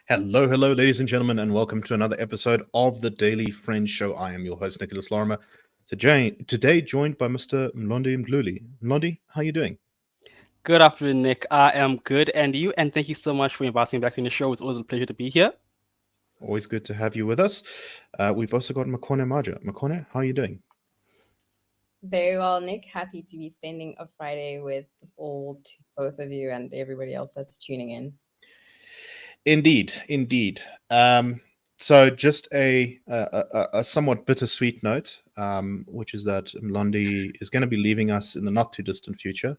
Hello, ladies and gentlemen, and welcome to another episode of the Daily Friends Show. I am your host, Nicholas Lorimer. Today joined by Mr. Mlondi Mdluli. Mlondi, how are you doing? Good afternoon, Nick. I am good, and you? And thank you so much for inviting me back on the show. It's always a pleasure to be here. Always good to have you with us. We've also got Makone Maja. Makone, how are you doing? Very well, Nick. Happy to be spending a Friday with both of you and everybody else that's tuning in. Indeed. So just a somewhat bittersweet note, which is that Mlondi is going to be leaving us in the not too distant future.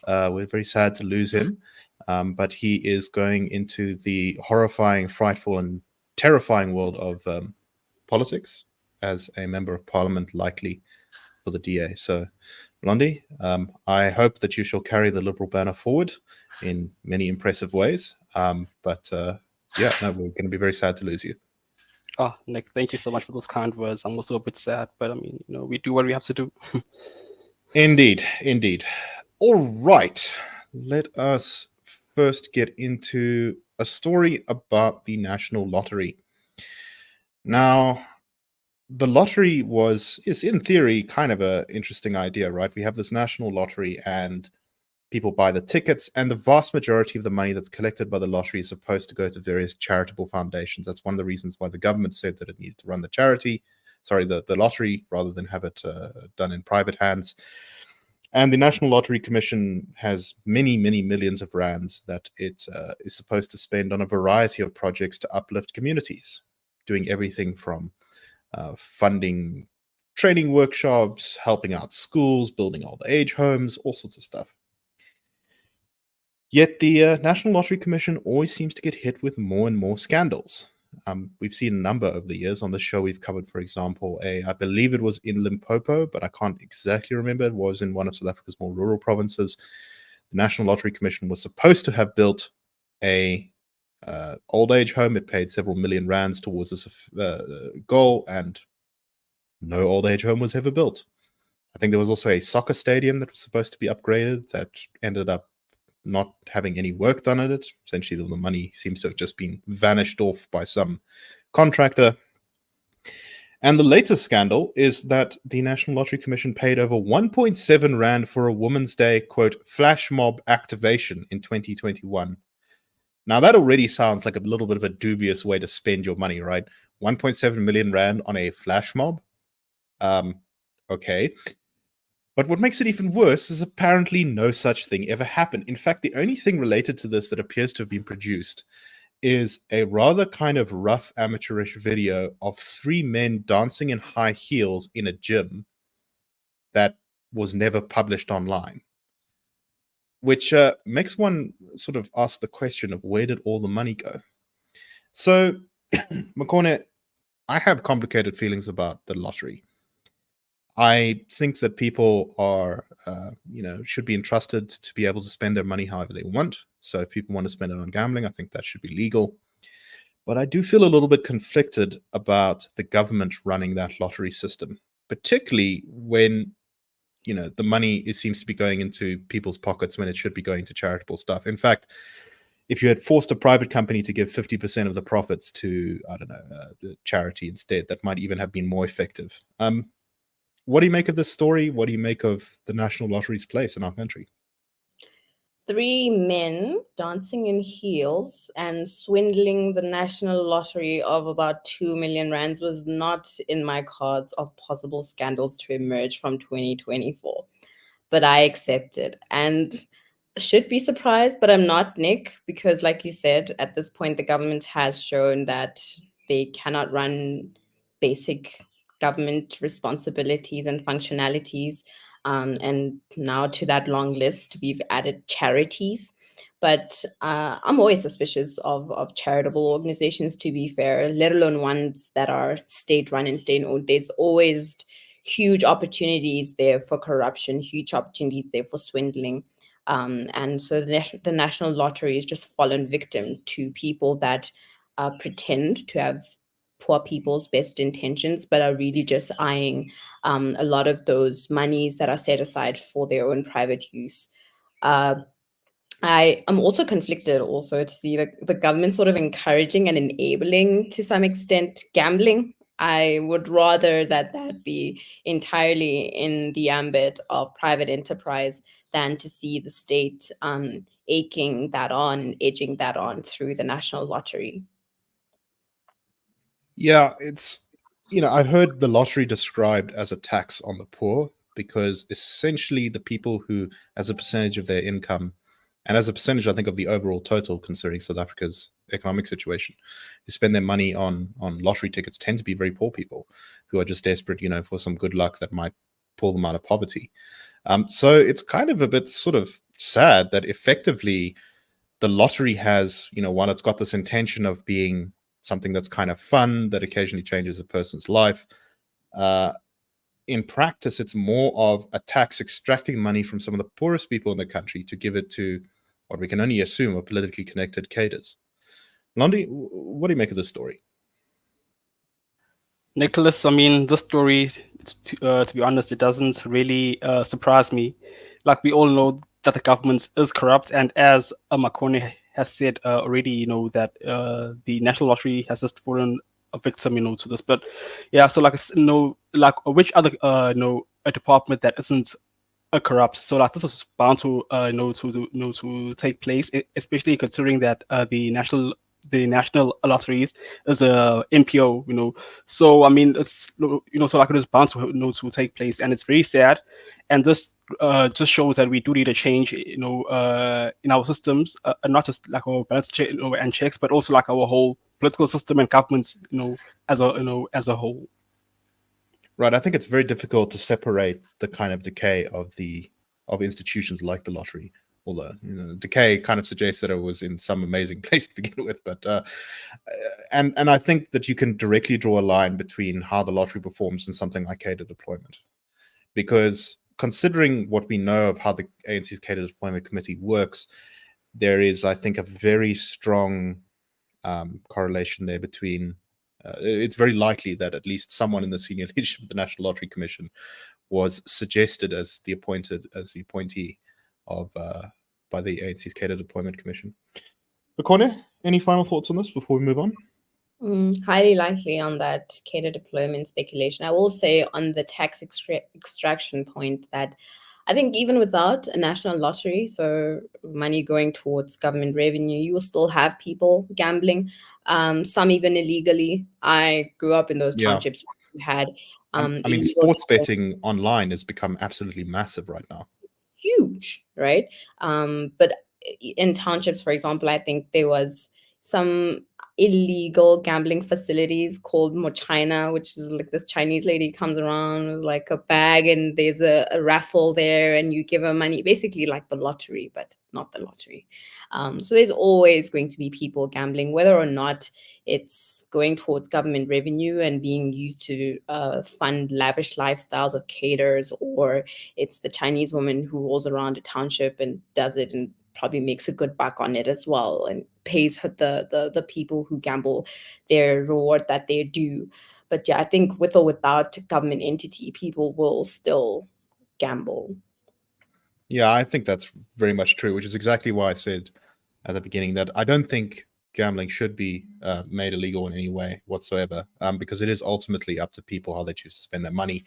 We're very sad to lose him, but he is going into the horrifying, frightful, and terrifying world of politics as a member of parliament, likely for the DA. So, Mlondi, I hope that you shall carry the Liberal banner forward in many impressive ways. But we're going to be very sad to lose you. Oh, Nick, thank you so much for those kind words. I'm also a bit sad, but I mean, we do what we have to do. Indeed. All right. Let us first get into a story about the National Lottery. Now, the lottery is in theory kind of an interesting idea, right? We have this national lottery and people buy the tickets, and the vast majority of the money that's collected by the lottery is supposed to go to various charitable foundations. That's one of the reasons why the government said that it needed to run the lottery, rather than have it done in private hands. And the National Lottery Commission has many millions of rands that it is supposed to spend on a variety of projects to uplift communities, doing everything from funding training workshops, helping out schools, building old age homes, all sorts of stuff. Yet the National Lottery Commission always seems to get hit with more and more scandals. We've seen a number over the years. On the show, we've covered, for example, I believe it was in Limpopo, but I can't exactly remember. It was in one of South Africa's more rural provinces. The National Lottery Commission was supposed to have built a old age home. It paid several million rands towards this goal, and no old age home was ever built. I think there was also a soccer stadium that was supposed to be upgraded that ended up not having any work done at it. Essentially, the money seems to have just been vanished off by some contractor. And the latest scandal is that the National Lottery Commission paid over 1.7 rand for a Women's Day, quote, flash mob activation in 2021. Now, that already sounds like a little bit of a dubious way to spend your money, right? 1.7 million rand on a flash mob? Okay. But what makes it even worse is apparently no such thing ever happened. In fact, the only thing related to this that appears to have been produced is a rather kind of rough amateurish video of three men dancing in high heels in a gym that was never published online. Which makes one sort of ask the question of where did all the money go? So, Makone, I have complicated feelings about the lottery. I think that people are, should be entrusted to be able to spend their money however they want. So if people want to spend it on gambling, I think that should be legal. But I do feel a little bit conflicted about the government running that lottery system, particularly when, the money seems to be going into people's pockets when it should be going to charitable stuff. In fact, if you had forced a private company to give 50% of the profits to, I don't know, charity instead, that might even have been more effective. What do you make of this story? What do you make of the National Lottery's place in our country? Three men dancing in heels and swindling the National Lottery of about 2 million rands was not in my cards of possible scandals to emerge from 2024. But I accept it and should be surprised, but I'm not, Nick, because like you said, at this point, the government has shown that they cannot run basic government responsibilities and functionalities. And now to that long list, we've added charities. But I'm always suspicious of charitable organizations, to be fair, let alone ones that are state-run and state-owned. There's always huge opportunities there for corruption, huge opportunities there for swindling. And so the National Lottery has just fallen victim to people that pretend to have poor people's best intentions, but are really just eyeing a lot of those monies that are set aside for their own private use. I am also conflicted also to see the government sort of encouraging and enabling to some extent gambling. I would rather that be entirely in the ambit of private enterprise than to see the state aching that on, edging that on through the national lottery. Yeah, it's, I heard the lottery described as a tax on the poor because essentially the people who, as a percentage of their income, and as a percentage, I think, of the overall total, considering South Africa's economic situation, who spend their money on lottery tickets tend to be very poor people who are just desperate, for some good luck that might pull them out of poverty. So it's kind of a bit sort of sad that effectively the lottery has, while it's got this intention of being something that's kind of fun, that occasionally changes a person's life, uh, in practice, it's more of a tax extracting money from some of the poorest people in the country to give it to what we can only assume are politically connected cadres. Mlondi, what do you make of this story? Nicholas, I mean, this story, to be honest, it doesn't really surprise me. Like, we all know that the government is corrupt, and as Makone has said already, that the national lottery has just fallen a victim, to this. But yeah, so like, like which other, a department that isn't corrupt? So like, this is bound to, to take place, especially considering that the national lotteries is a NPO. So I mean, it's so like it is bound to to take place, and it's very sad. And this just shows that we do need a change, in our systems, and not just like our balance check, and checks, but also like our whole political system and governments, as a whole. Right. I think it's very difficult to separate the kind of decay of institutions like the lottery. Although decay kind of suggests that it was in some amazing place to begin with, but and I think that you can directly draw a line between how the lottery performs and something like cadre deployment, because considering what we know of how the ANC's cadre deployment committee works, there is, I think, a very strong correlation there between. It's very likely that at least someone in the senior leadership of the National Lottery Commission was suggested as the appointee of by the ANC's cadre deployment commission. Makone, any final thoughts on this before we move on? Highly likely on that cadre deployment speculation. I will say on the tax extraction point that I think even without a national lottery, so money going towards government revenue, you will still have people gambling, some even illegally. I grew up in those townships who had I mean, illegal sports gambling. betting online has become absolutely massive right now. Huge, right? But in townships, for example, I think there was some illegal gambling facilities called Mochina, which is like this Chinese lady comes around with like a bag and there's a raffle there and you give her money, basically like the lottery, but not the lottery. So there's always going to be people gambling, whether or not it's going towards government revenue and being used to fund lavish lifestyles of caterers, or it's the Chinese woman who rolls around a township and does it and probably makes a good buck on it as well and pays the people who gamble their reward that they do. But yeah, I think with or without government entity, people will still gamble. Yeah, I think that's very much true, which is exactly why I said at the beginning that I don't think gambling should be made illegal in any way whatsoever, because it is ultimately up to people how they choose to spend their money.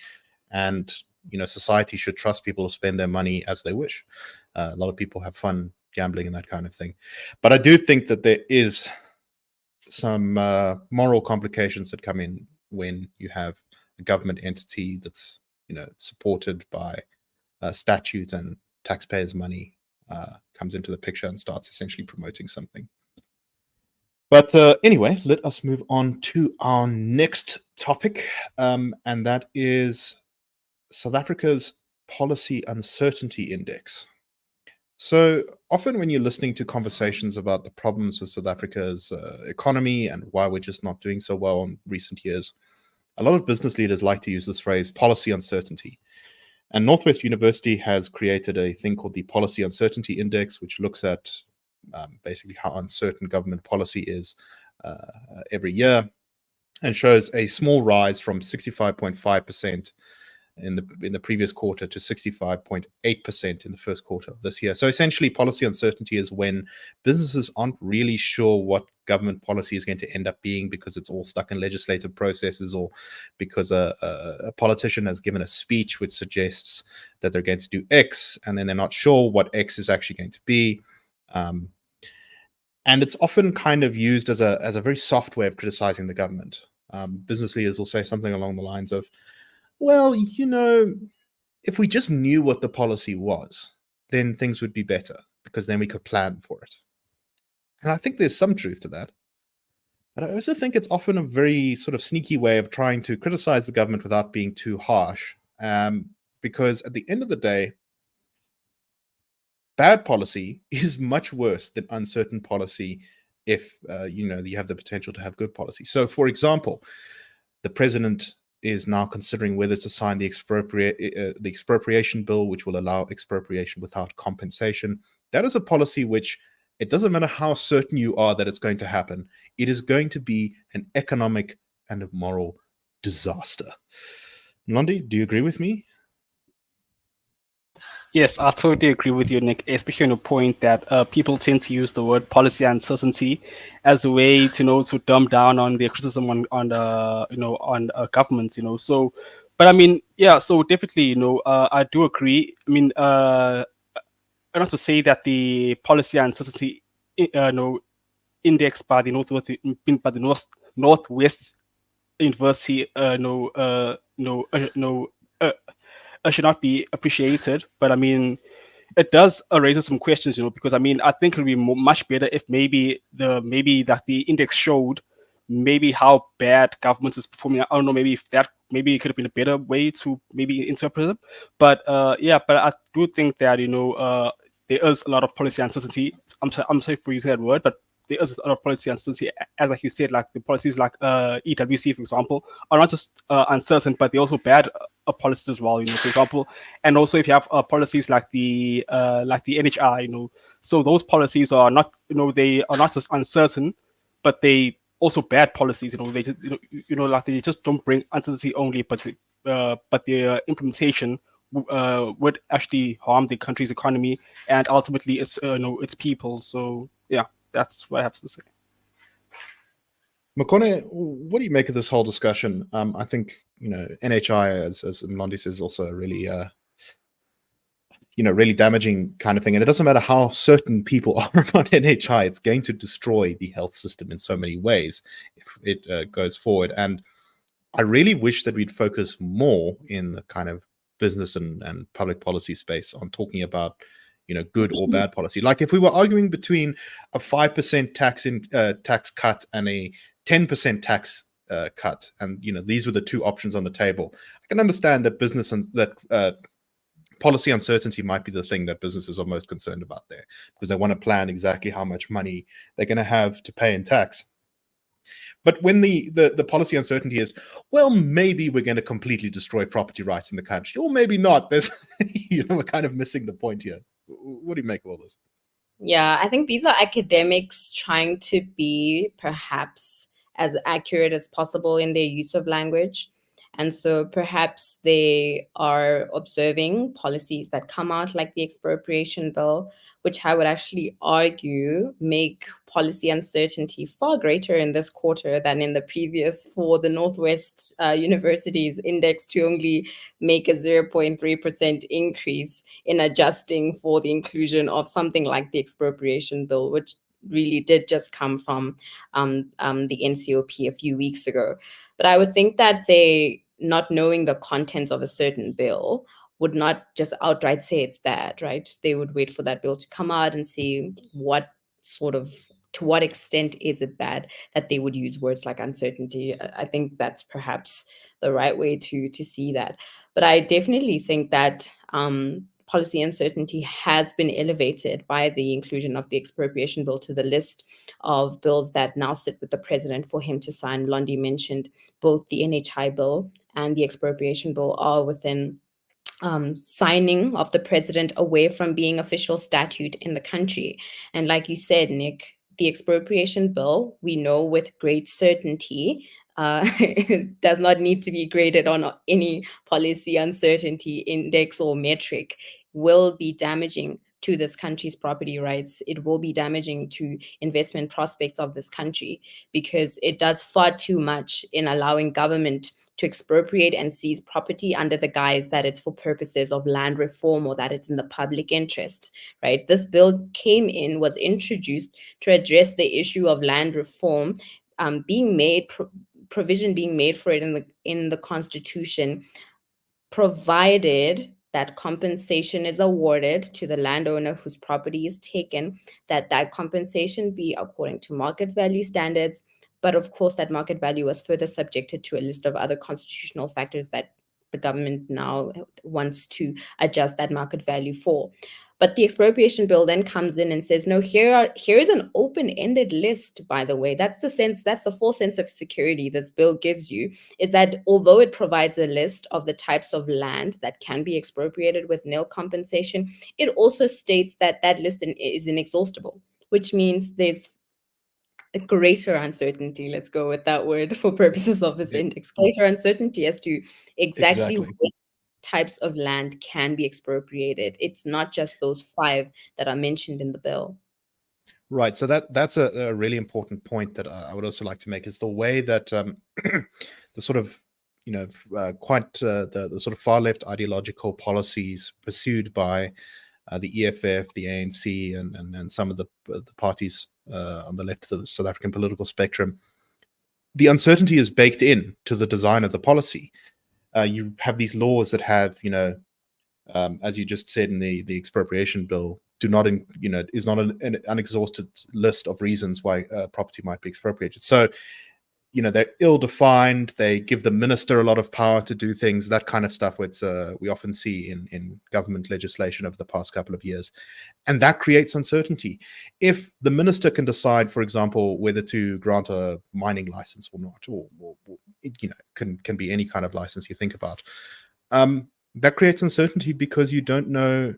And society should trust people to spend their money as they wish. A lot of people have fun gambling and that kind of thing, but I do think that there is some moral complications that come in when you have a government entity that's supported by statute and taxpayers' money comes into the picture and starts essentially promoting something. But anyway, let us move on to our next topic, and that is South Africa's Policy Uncertainty Index. So often when you're listening to conversations about the problems with South Africa's economy and why we're just not doing so well in recent years, a lot of business leaders like to use this phrase, policy uncertainty. And Northwest University has created a thing called the Policy Uncertainty Index, which looks at basically how uncertain government policy is every year, and shows a small rise from 65.5% in the previous quarter to 65.8% in the first quarter of this year. So essentially, policy uncertainty is when businesses aren't really sure what government policy is going to end up being because it's all stuck in legislative processes, or because a politician has given a speech which suggests that they're going to do X, and then they're not sure what X is actually going to be. And it's often kind of used as a very soft way of criticizing the government. Business leaders will say something along the lines of, well, if we just knew what the policy was, then things would be better, because then we could plan for it. And I think there's some truth to that. But I also think it's often a very sort of sneaky way of trying to criticize the government without being too harsh. Because at the end of the day, bad policy is much worse than uncertain policy if you have the potential to have good policy. So, for example, the president is now considering whether to sign the expropriation bill, which will allow expropriation without compensation. That is a policy which, it doesn't matter how certain you are that it's going to happen, it is going to be an economic and a moral disaster. Mlondi, do you agree with me? Yes, I totally agree with you, Nick, especially on the point that people tend to use the word policy uncertainty as a way to to dumb down on their criticism on governments. So, but I mean, yeah, so definitely, I do agree. I mean, I want to say that the policy uncertainty, indexed by the Northwest University, should not be appreciated. But I mean, it does raise some questions, because I mean, I think it would be much better if maybe that the index showed maybe how bad governments is performing. I don't know, maybe it could have been a better way to maybe interpret it. But yeah, but I do think that there is a lot of policy uncertainty. I'm sorry for using that word, but there is a lot of policy uncertainty, as like you said, like the policies like EWC, for example, are not just uncertain, but they're also bad policies as well, for example. And also if you have policies like the NHI, so those policies are not, they are not just uncertain, but they also bad policies, they just, like they just don't bring uncertainty only, but their implementation would actually harm the country's economy and ultimately its people. So yeah, that's what I have to say. Makone, what do you make of this whole discussion? I think NHI, as Mlondi says, is also a really really damaging kind of thing. And it doesn't matter how certain people are about NHI, it's going to destroy the health system in so many ways if it goes forward. And I really wish that we'd focus more in the kind of business and public policy space on talking about good or bad policy. Like if we were arguing between a 5% tax cut and a 10% tax cut, and these were the two options on the table, I can understand that business and that policy uncertainty might be the thing that businesses are most concerned about there, because they want to plan exactly how much money they're going to have to pay in tax. But when the policy uncertainty is, well, maybe we're going to completely destroy property rights in the country, or maybe not, there's we're kind of missing the point here. What do you make of all this? Yeah, I think these are academics trying to be perhaps as accurate as possible in their use of language. And so perhaps they are observing policies that come out like the expropriation bill, which I would actually argue make policy uncertainty far greater in this quarter than in the previous, for the Northwest universities index to only make a 0.3% increase in adjusting for the inclusion of something like the expropriation bill, which really did just come from the NCOP a few weeks ago. But I would think that they, not knowing the contents of a certain bill, would not just outright say it's bad, right? They would wait for that bill to come out and see to what extent is it bad, that they would use words like uncertainty. I think that's perhaps the right way to see that. But I definitely think that policy uncertainty has been elevated by the inclusion of the expropriation bill to the list of bills that now sit with the president for him to sign. Mlondi mentioned both the NHI bill and the expropriation bill are within signing of the president away from being official statute in the country. And like you said, Nick, the expropriation bill, we know with great certainty, it does not need to be graded on any policy uncertainty index or metric, will be damaging to this country's property rights. It will be damaging to investment prospects of this country, because it does far too much in allowing government to expropriate and seize property under the guise that it's for purposes of land reform or that it's in the public interest, right? This bill was introduced to address the issue of land reform, provision being made for it in the Constitution, provided that compensation is awarded to the landowner whose property is taken, that compensation be according to market value standards. But of course, that market value was further subjected to a list of other constitutional factors that the government now wants to adjust that market value for. But the expropriation bill then comes in and says, no, here is an open-ended list, by the way. That's the full sense of security this bill gives you, is that although it provides a list of the types of land that can be expropriated with nil compensation, it also states that that list is inexhaustible, which means there's a greater uncertainty, let's go with that word for purposes of this index, greater uncertainty as to exactly what types of land can be expropriated. It's not just those 5 that are mentioned in the bill. Right. So that's a really important point that I would also like to make, is the way that the sort of, quite the sort of far left ideological policies pursued by the EFF, the ANC, and some of the parties on the left of the South African political spectrum. The uncertainty is baked in to the design of the policy. You have these laws that have, as you just said in the expropriation bill, is not an unexhausted list of reasons why property might be expropriated. So, they're ill-defined. They give the minister a lot of power to do things, that kind of stuff, which we often see in government legislation over the past couple of years. And that creates uncertainty. If the minister can decide, for example, whether to grant a mining license or not, or can be any kind of license you think about, that creates uncertainty, because you don't know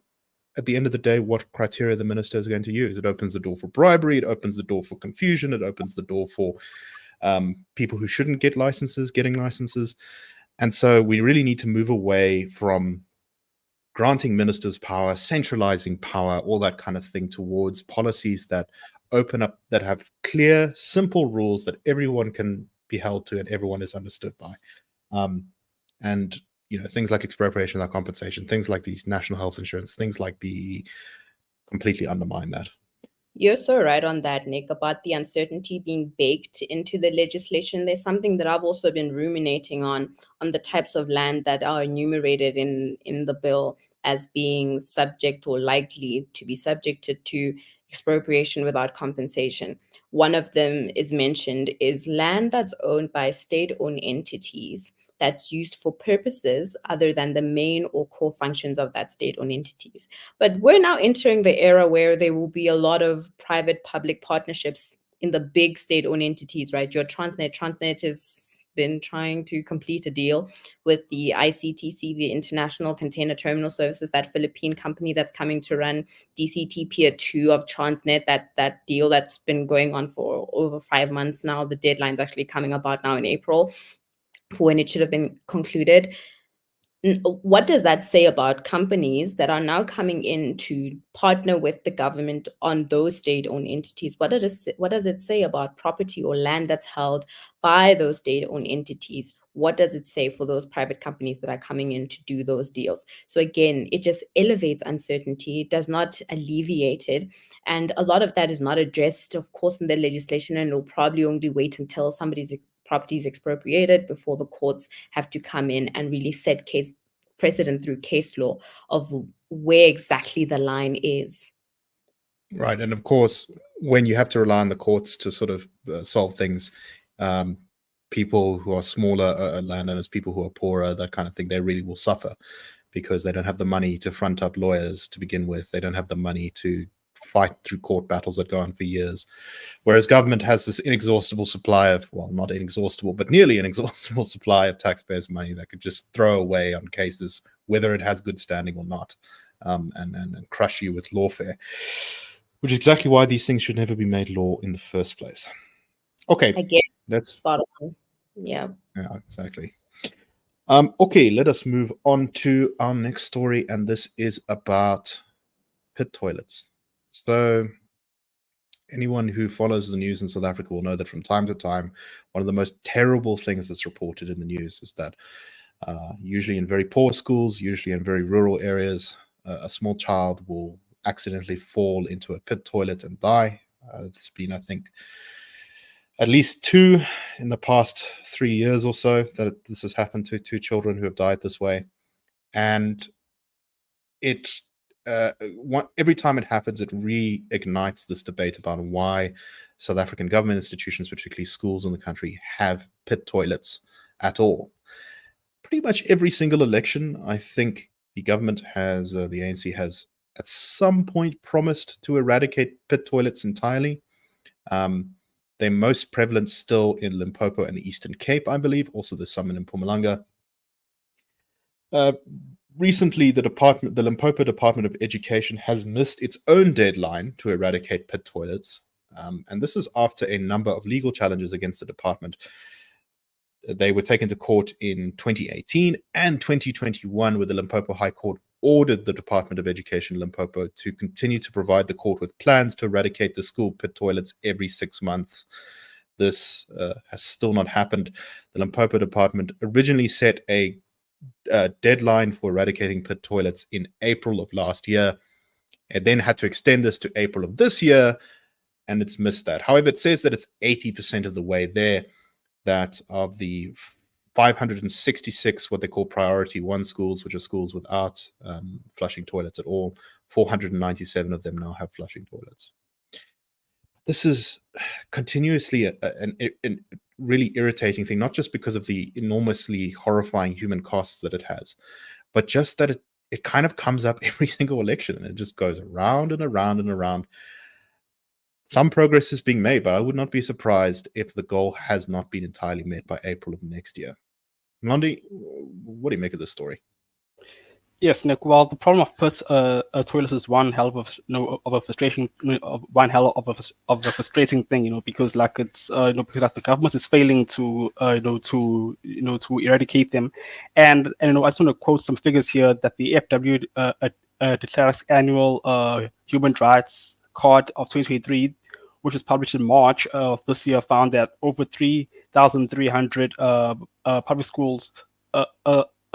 at the end of the day what criteria the minister is going to use. It opens the door for bribery. It opens the door for confusion. It opens the door for people who shouldn't get licenses getting licenses. And so we really need to move away from granting ministers power, centralizing power, all that kind of thing, towards policies that open up, that have clear, simple rules that everyone can be held to and everyone is understood by. And things like expropriation without compensation, things like these national health insurance, things like BE completely undermine that. You're so right on that, Nick, about the uncertainty being baked into the legislation. There's something that I've also been ruminating on the types of land that are enumerated in the bill as being subject or likely to be subjected to expropriation without compensation. One of them is mentioned is land that's owned by state-owned entities that's used for purposes other than the main or core functions of that state-owned entities. But we're now entering the era where there will be a lot of private-public partnerships in the big state-owned entities, right? Your Transnet has been trying to complete a deal with the ICTC, the International Container Terminal Services, that Philippine company that's coming to run DCT Pier 2 of Transnet, that deal that's been going on for over 5 months now. The deadline's actually coming about now in April, for when it should have been concluded. What does that say about companies that are now coming in to partner with the government on those state-owned entities? What does it say about property or land that's held by those state-owned entities? What does it say for those private companies that are coming in to do those deals? So again, it just elevates uncertainty. It does not alleviate it. And a lot of that is not addressed, of course, in the legislation, and will probably only wait until somebody's property is expropriated before the courts have to come in and really set case precedent through case law of where exactly the line is. Right. And of course, when you have to rely on the courts to sort of solve things, people who are smaller landowners, people who are poorer, that kind of thing, they really will suffer, because they don't have the money to front up lawyers to begin with. They don't have the money to fight through court battles that go on for years. Whereas government has this inexhaustible supply of, well, not inexhaustible, but nearly inexhaustible supply of taxpayers' money that could just throw away on cases, whether it has good standing or not, and crush you with lawfare, which is exactly why these things should never be made law in the first place. Okay, Again, that's spot on. Yeah. Yeah, exactly. Okay, let us move on to our next story, and this is about pit toilets. So, anyone who follows the news in South Africa will know that from time to time, one of the most terrible things that's reported in the news is that usually in very poor schools, usually in very rural areas, a small child will accidentally fall into a pit toilet and die. It's been, I think, at least 2 in the past 3 years or so that this has happened to 2 children who have died this way. And it every time it happens, it reignites this debate about why South African government institutions, particularly schools in the country, have pit toilets at all. Pretty much every single election, I think the government has, the ANC has at some point promised to eradicate pit toilets entirely. They're most prevalent still in Limpopo and the Eastern Cape, I believe. Also, there's some in Mpumalanga. Recently, the Limpopo Department of Education has missed its own deadline to eradicate pit toilets. And this is after a number of legal challenges against the department. They were taken to court in 2018 and 2021, where the Limpopo High Court ordered the Department of Education Limpopo to continue to provide the court with plans to eradicate the school pit toilets every 6 months. This has still not happened. The Limpopo Department originally set a deadline for eradicating pit toilets in April of last year. It then had to extend this to April of this year, and it's missed that. However, it says that it's 80% of the way there, that of the 566 what they call priority 1 schools, which are schools without flushing toilets at all, 497 of them now have flushing toilets. This is continuously a really irritating thing, not just because of the enormously horrifying human costs that it has, but just that it kind of comes up every single election, and it just goes around and around and around. Some progress is being made, but I would not be surprised if the goal has not been entirely met by April of next year. Mlondi, what do you make of this story? Yes, Nick. Well, the problem of pit toilets is one hell of a frustration, one hell of a frustrating thing, because like it's because like the government is failing to to eradicate them, and I just want to quote some figures here that the FW declares annual human rights card of 2023, which was published in March of this year, found that over 3,300 public schools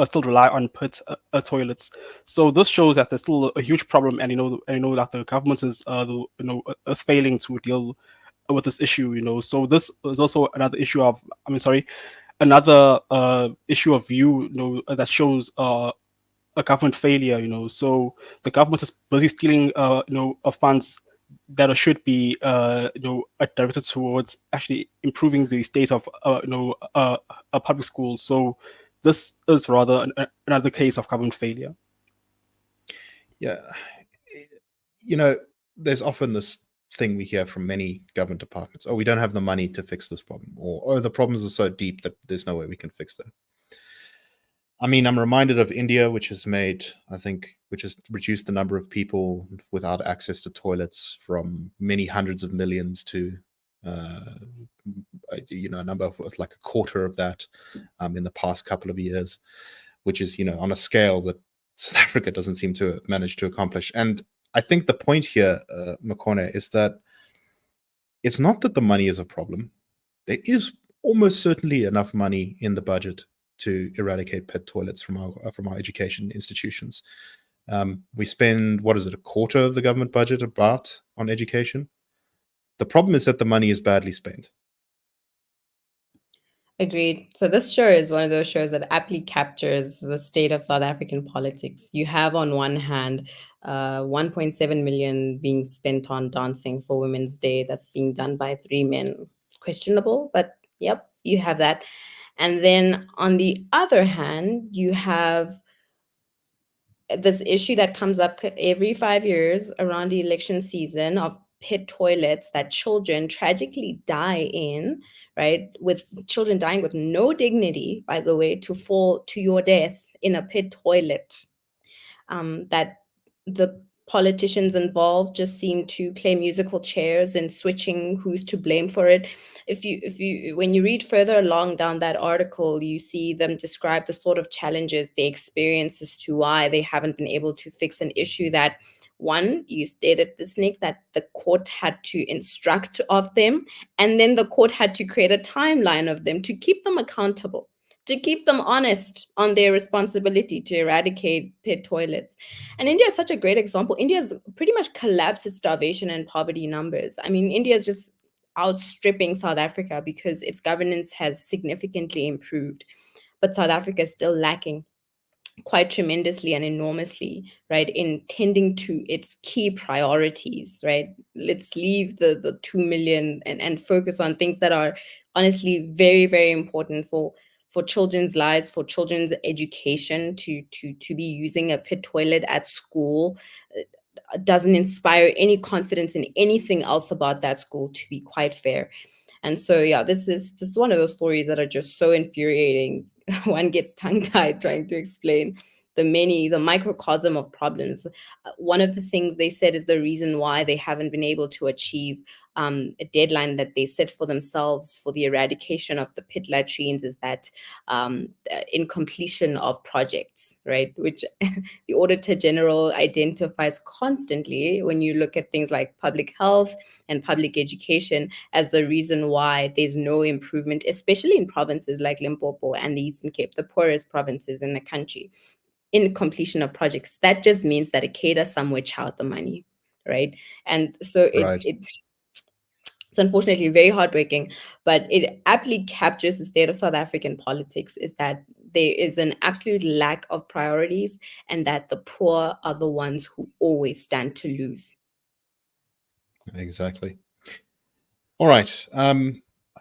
still rely on pit toilets. So this shows that there's still a huge problem, and that the government is is failing to deal with this issue. So this is also another issue of another issue of view that shows a government failure. So the government is busy stealing of funds that should be directed towards actually improving the state of public schools. So this is rather another case of government failure. Yeah. There's often this thing we hear from many government departments: oh, we don't have the money to fix this problem, or oh, the problems are so deep that there's no way we can fix them. I mean, I'm reminded of India, which has reduced the number of people without access to toilets from many hundreds of millions to a number of like a quarter of that in the past couple of years, which is on a scale that South Africa doesn't seem to manage to accomplish. And I think the point here, Makone, is that it's not that the money is a problem. There is almost certainly enough money in the budget to eradicate pit toilets from our education institutions. We spend, a quarter of the government budget about on education. The problem is that the money is badly spent. Agreed. So this show is one of those shows that aptly captures the state of South African politics. You have on one hand 1.7 million being spent on dancing for Women's Day that's being done by 3 men. Questionable, but yep, you have that. And then on the other hand, you have this issue that comes up every 5 years around the election season of pit toilets that children tragically die in, right? With children dying with no dignity, by the way, to fall to your death in a pit toilet. That the politicians involved just seem to play musical chairs and switching who's to blame for it. When you read further along down that article, you see them describe the sort of challenges they experience as to why they haven't been able to fix an issue that, one, you stated this, Nick, that the court had to instruct of them, and then the court had to create a timeline of them to keep them accountable, to keep them honest on their responsibility to eradicate pit toilets. And India is such a great example. India's pretty much collapsed its starvation and poverty numbers. I mean, India is just outstripping South Africa because its governance has significantly improved. But South Africa is still lacking quite tremendously and enormously, right, in tending to its key priorities, right? Let's leave the 2 million and focus on things that are honestly very, very important for children's lives, for children's education. To be using a pit toilet at school doesn't inspire any confidence in anything else about that school, to be quite fair. And so, yeah, this is one of those stories that are just so infuriating. One gets tongue-tied trying to explain the microcosm of problems. One of the things they said is the reason why they haven't been able to achieve a deadline that they set for themselves for the eradication of the pit latrines is that incompletion of projects, right? Which the Auditor General identifies constantly when you look at things like public health and public education as the reason why there's no improvement, especially in provinces like Limpopo and the Eastern Cape, the poorest provinces in the country, in completion of projects. That just means that a cater somewhere chowed the money, right? And so Right. it's unfortunately very heartbreaking, but it aptly captures the state of South African politics, is that there is an absolute lack of priorities and that the poor are the ones who always stand to lose. Exactly. All right. I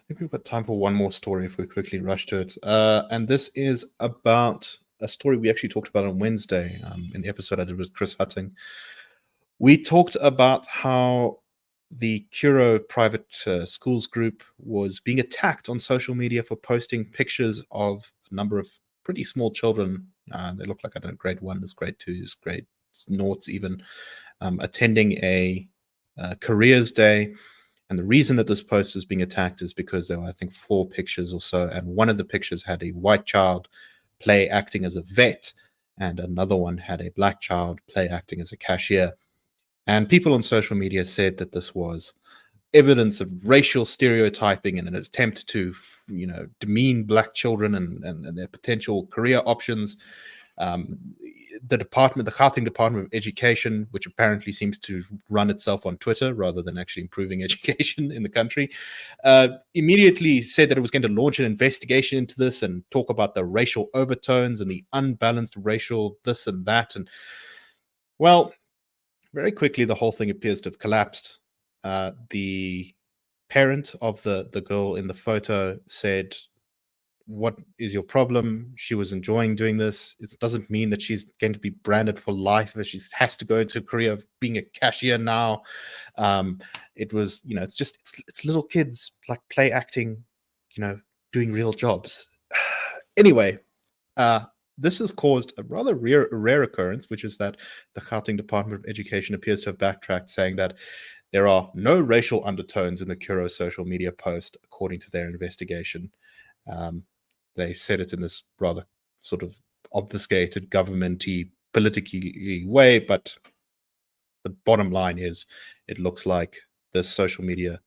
think we've got time for one more story if we quickly rush to it. And this is about a story we actually talked about on Wednesday in the episode I did with Chris Hutting. We talked about how the Curo private schools group was being attacked on social media for posting pictures of a number of pretty small children. They look like, I don't know, grade 1s, grade 2s, grade noughts even, attending a careers day. And the reason that this post was being attacked is because there were, I think, 4 pictures or so. And one of the pictures had a white child play acting as a vet, and another one had a black child play acting as a cashier. And people on social media said that this was evidence of racial stereotyping and an attempt to, demean black children and their potential career options. The Gauteng Department of Education, which apparently seems to run itself on Twitter rather than actually improving education in the country, immediately said that it was going to launch an investigation into this and talk about the racial overtones and the unbalanced racial this and that. And, well, very quickly, the whole thing appears to have collapsed. The parent of the girl in the photo said, "What is your problem? She was enjoying doing this. It doesn't mean that she's going to be branded for life. She has to go into a career of being a cashier now." It was, it's little kids like play acting, doing real jobs. Anyway, this has caused a rather rare occurrence, which is that the Gauteng Department of Education appears to have backtracked, saying that there are no racial undertones in the Curo social media post, according to their investigation. They said it in this rather sort of obfuscated, government-y, politically way, but the bottom line is it looks like this social media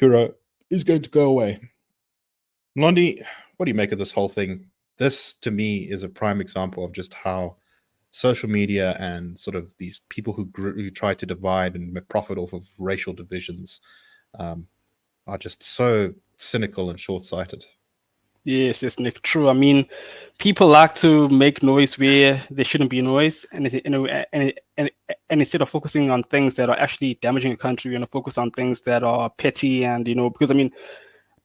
Curo is going to go away. Mlondi, what do you make of this whole thing? This, to me, is a prime example of just how social media and sort of these people who try to divide and make profit off of racial divisions are just so cynical and short-sighted. Yes, Nick. True. I mean, people like to make noise where there shouldn't be noise, and instead of focusing on things that are actually damaging a country, focus on things that are petty and because I mean,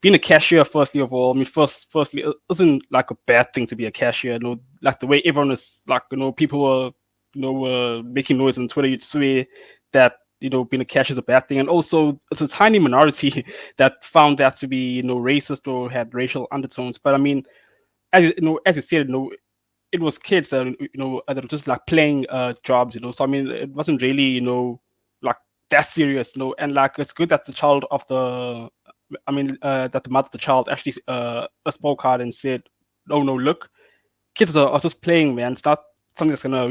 being a cashier, firstly of all, firstly, it isn't like a bad thing to be a cashier. Like the way everyone is, like, people were making noise on Twitter, you'd swear that being a cashier is a bad thing. And also, it's a tiny minority that found that to be racist or had racial undertones. But I mean, as you said, it was kids that that were just like playing jobs, So I mean, it wasn't really like that serious, And like it's good that the child of the, I mean, that the mother of the child actually spoke out and said, "Oh no, look, kids are just playing, man. It's not something that's gonna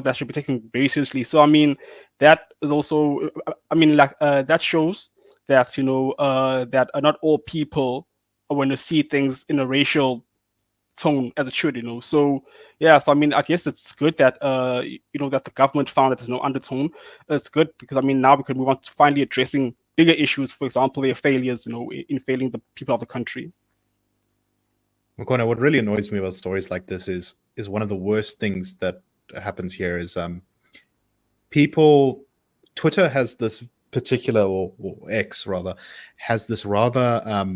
that should be taken very seriously." So I mean, that is also, I mean, like that shows that that not all people are going to see things in a racial tone as it should, So yeah, so I mean, I guess it's good that that the government found that there's no undertone. It's good because I mean now we can move on to finally addressing bigger issues. For example, their failures, in failing the people of the country. Makone, what really annoys me about stories like this is one of the worst things that happens here is people. Twitter has this particular, or X rather, has this rather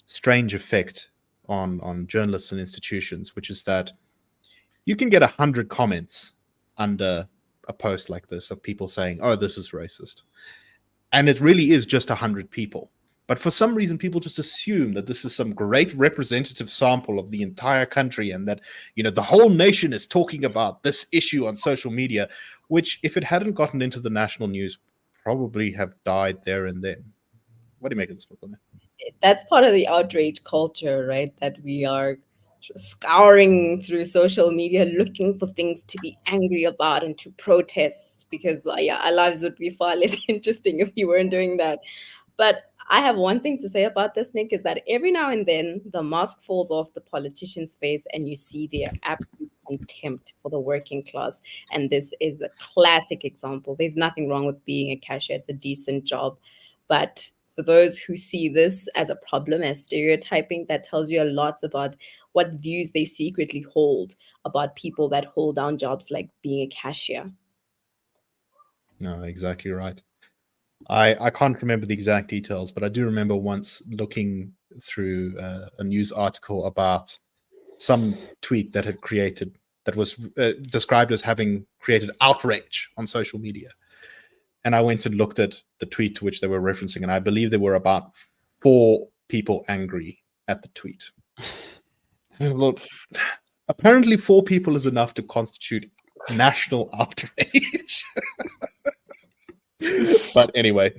strange effect on journalists and institutions, which is that you can get 100 comments under a post like this of people saying, "Oh, this is racist," and it really is just 100 people. But for some reason, people just assume that this is some great representative sample of the entire country and that, the whole nation is talking about this issue on social media, which, if it hadn't gotten into the national news, probably have died there and then. What do you make of this, Makone? That's part of the outrage culture, right? That we are scouring through social media looking for things to be angry about and to protest, because our lives would be far less interesting if we weren't doing that. But I have one thing to say about this, Nick, is that every now and then the mask falls off the politician's face and you see their absolute contempt for the working class. And this is a classic example. There's nothing wrong with being a cashier. It's a decent job. But for those who see this as a problem, as stereotyping, that tells you a lot about what views they secretly hold about people that hold down jobs like being a cashier. No, exactly right. I can't remember the exact details, but I do remember once looking through a news article about some tweet that was described as having created outrage on social media. And I went and looked at the tweet to which they were referencing, and I believe there were about 4 people angry at the tweet. Well, apparently 4 people is enough to constitute national outrage. But anyway,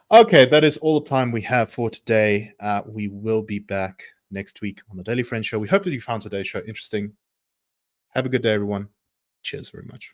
okay, that is all the time we have for today. We will be back next week on the Daily Friends Show. We hope that you found today's show interesting. Have a good day, everyone. Cheers very much.